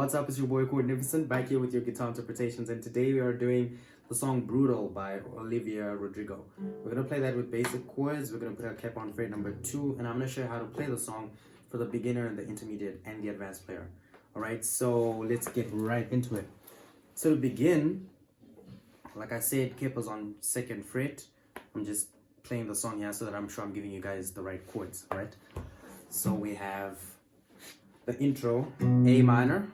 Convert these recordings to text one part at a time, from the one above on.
What's up? It's your boy Chords, back here with your guitar interpretations, and today we are doing the song Brutal by Olivia Rodrigo. We're going to play that with basic chords. We're going to put our cap on fret number 2, and I'm going to show you how to play the song for the beginner, the intermediate, and the advanced player. Alright, so let's get right into it. So to begin, like I said, cap is on 2nd fret. I'm just playing the song here so that I'm sure I'm giving you guys the right chords, right? So we have the intro, A minor.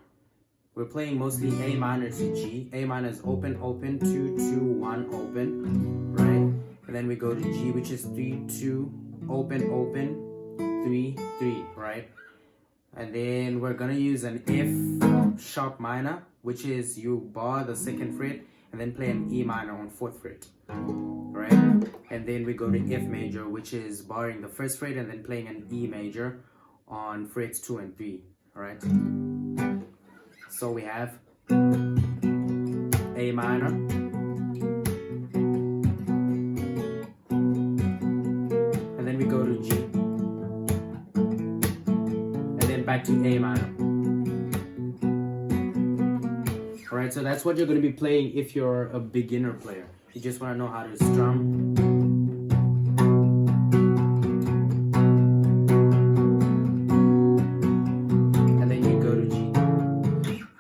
We're playing mostly A minor to G. A minor is open, open, 2, 2, 1, open, right? And then we go to G, which is 3, 2, open, open, 3, 3, right? And then we're gonna use an F sharp minor, which is you bar the 2nd fret and then play an E minor on 4th fret, right? And then we go to F major, which is barring the 1st fret and then playing an E major on frets 2 and 3, alright? So we have A minor, and then we go to G, and then back to A minor. Alright, so that's what you're going to be playing if you're a beginner player. You just want to know how to strum.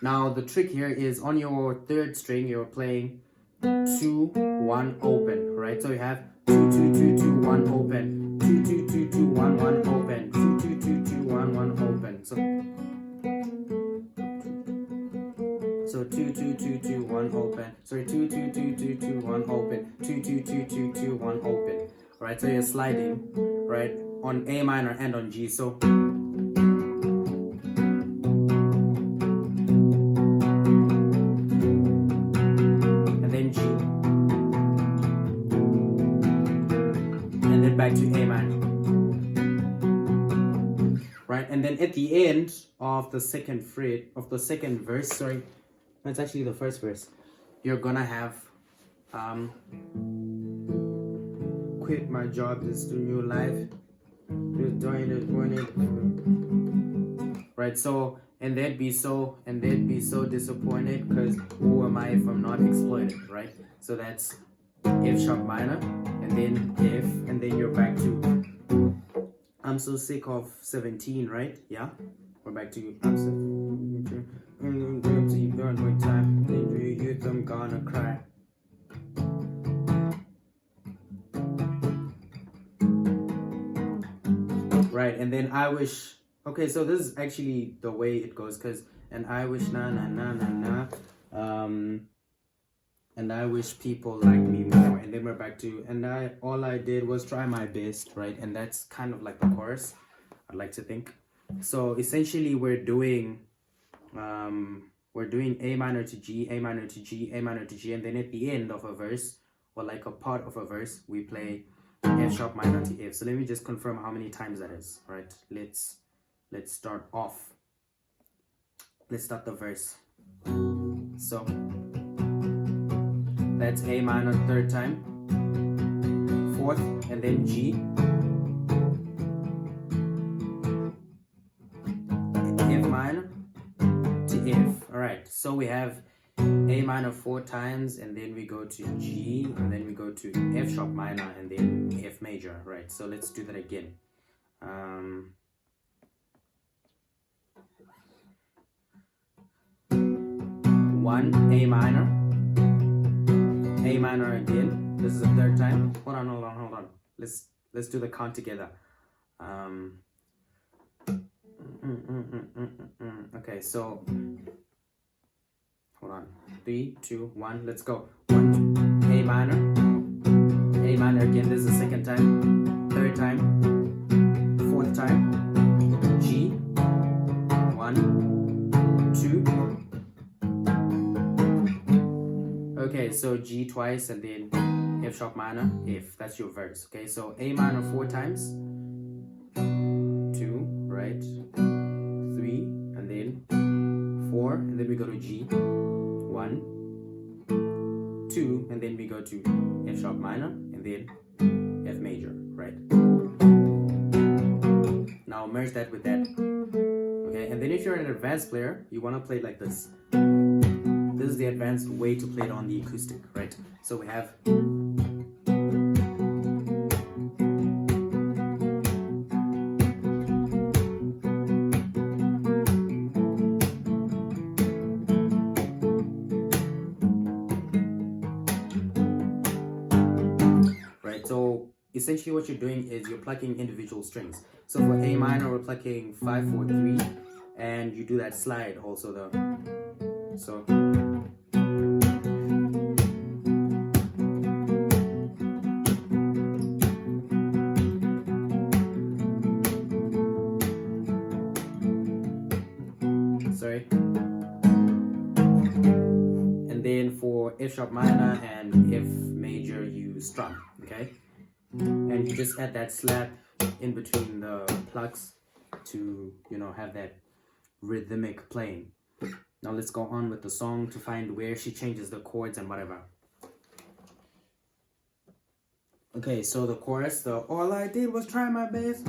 Now the trick here is on your 3rd string you're playing 2, 1, open, right? So you have 2, 2, 2, 2, 1, open, 2, 2, 2, 2, 1, 1, open, 2, 2, 2, 2, 1, 1, open. So 2, 2, 2, 2, 1, open. Sorry, 2, 2, 2, 2, 2, 1, open, 2, 2, 2, 2, 2, 1, open. Right? So you're sliding, right, on A minor and on G. So back to A minor, right? And then at the end of the 2nd fret of the 2nd verse, sorry, that's actually the 1st verse, you're gonna have quit my job, this the new life, just doing it, right? So and they'd be so disappointed, because who am I if I'm not exploited, right? So that's F sharp minor, and then F, and then you're back to I'm so sick of 17, right? Yeah, we're back to I'm so time, youth, I'm gonna cry. Right, and then I wish. Okay, so this is actually the way it goes, because and I wish na na na na na and I wish people like me more, and then we're back to and all I did was try my best, right? And that's kind of like the chorus, I'd like to think. So essentially we're doing A minor to G, A minor to G, A minor to G, and then at the end of a verse, or like a part of a verse, we play F sharp minor to F. So let me just confirm how many times that is. All right, let's start off. Let's start the verse. So that's A minor 3rd time, 4th, and then G, F minor to F. Alright, so we have A minor 4 times, and then we go to G, and then we go to F sharp minor, and then F major. Right, so let's do that again. 1, A minor, A minor again. This is the 3rd time. Hold on. Let's do the count together. Okay, so hold on. 3, 2, 1. Let's go. 1, A minor, A minor again. This is the 2nd time, 3rd time, 4th time. G, 1, 2. Okay, so G twice, and then F sharp minor, F. That's your verse. Okay, so A minor 4 times, 2, right, 3, and then 4, and then we go to G, 1, 2, and then we go to F sharp minor, and then F major, right? Now merge that with that. Okay, Okay, and then if you're an advanced player, you want to play it like this. This is the advanced way to play it on the acoustic, right? So we have... So essentially what you're doing is you're plucking individual strings. So for A minor, we're plucking 5, 4, 3, and you do that slide also the... So... Sorry. And then for F sharp minor and F major, you strum, okay? And you just add that slap in between the plucks to, you know, have that rhythmic playing. Now let's go on with the song to find where she changes the chords and whatever. Okay, so the chorus, the all I did was try my best.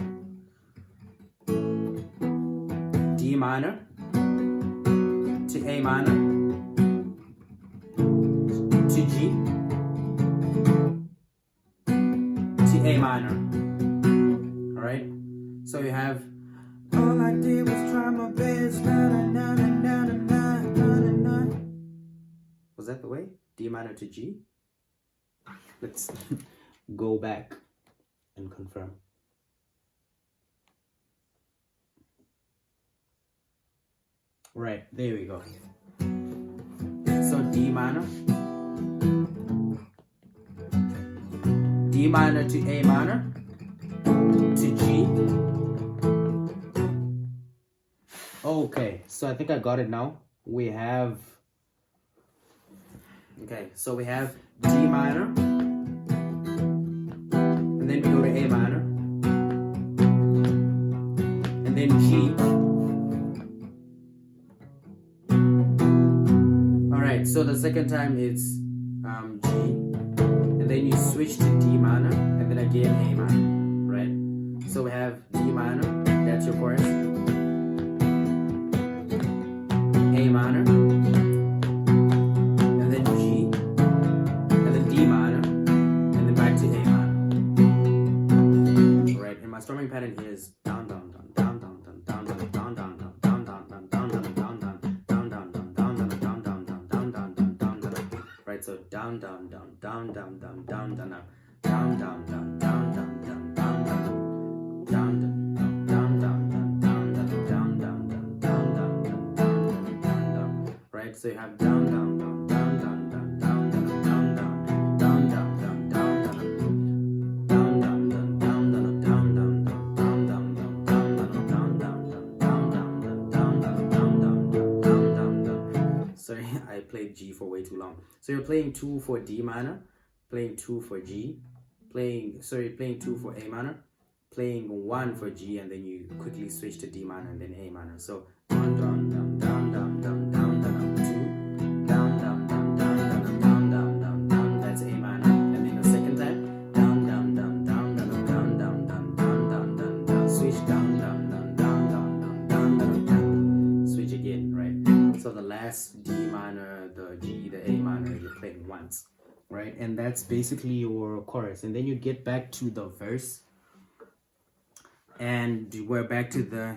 D minor to A minor to G to A minor. Alright? So you have all I did was try my best. Na, na, na, na, na, na, na, na, na. Was that the way? D minor to G? Let's go back and confirm. Right, there we go. So D minor to A minor to G. Okay, so I think I got it now. We have... Okay, so we have D minor, and then we go to A minor, and then G. Alright, so the second time it's G, and then you switch to D minor, and then again A minor, right? So we have D minor, that's your chorus, A minor, and then G, and then D minor, and then back to A minor. Alright, and my strumming pattern is down, down, down, down, down, down, down, down, down, down, down. So down, down, down, down, down, down, down, down, down, down, down, down, down, down, down, down, down, down, down, down. Right? So you have down, down, down, down, down, down, down, down, down, down, down, down, down, down. Sorry, I played G for way too long. So you're playing 2 for D minor, playing 2 for G, playing 2 for A minor, playing 1 for G, and then you quickly switch to D minor and then A minor. So down, down, down, down, down, down, down, down, 2, down, down, down, down, down, down, down, down, down, that's A minor. And then the second time, down, down, down, down, down, down, down, down, down, down, down, down, switch down, down, down, down, down, down, down, down, down, switch again, right? So the last D minor, the G, the A minor, you're playing once, right? And that's basically your chorus. And then you get back to the verse, and we're back to the...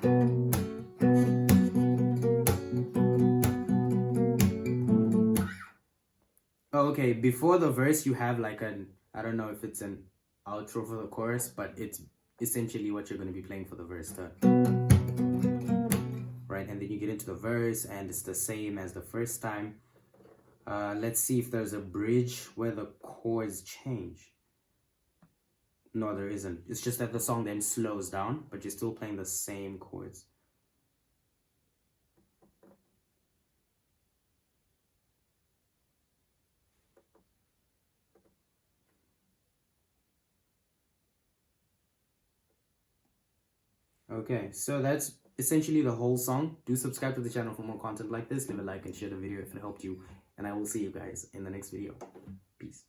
Oh, okay, before the verse you have like an, I don't know if it's an outro for the chorus, but it's essentially what you're going to be playing for the verse. Right, and then you get into the verse and it's the same as the first time. Let's see if there's a bridge where the chords change. No, there isn't. It's just that the song then slows down, but you're still playing the same chords. Okay, so that's essentially the whole song. Do subscribe to the channel for more content like this. Leave a like and share the video if it helped you. And I will see you guys in the next video. Peace.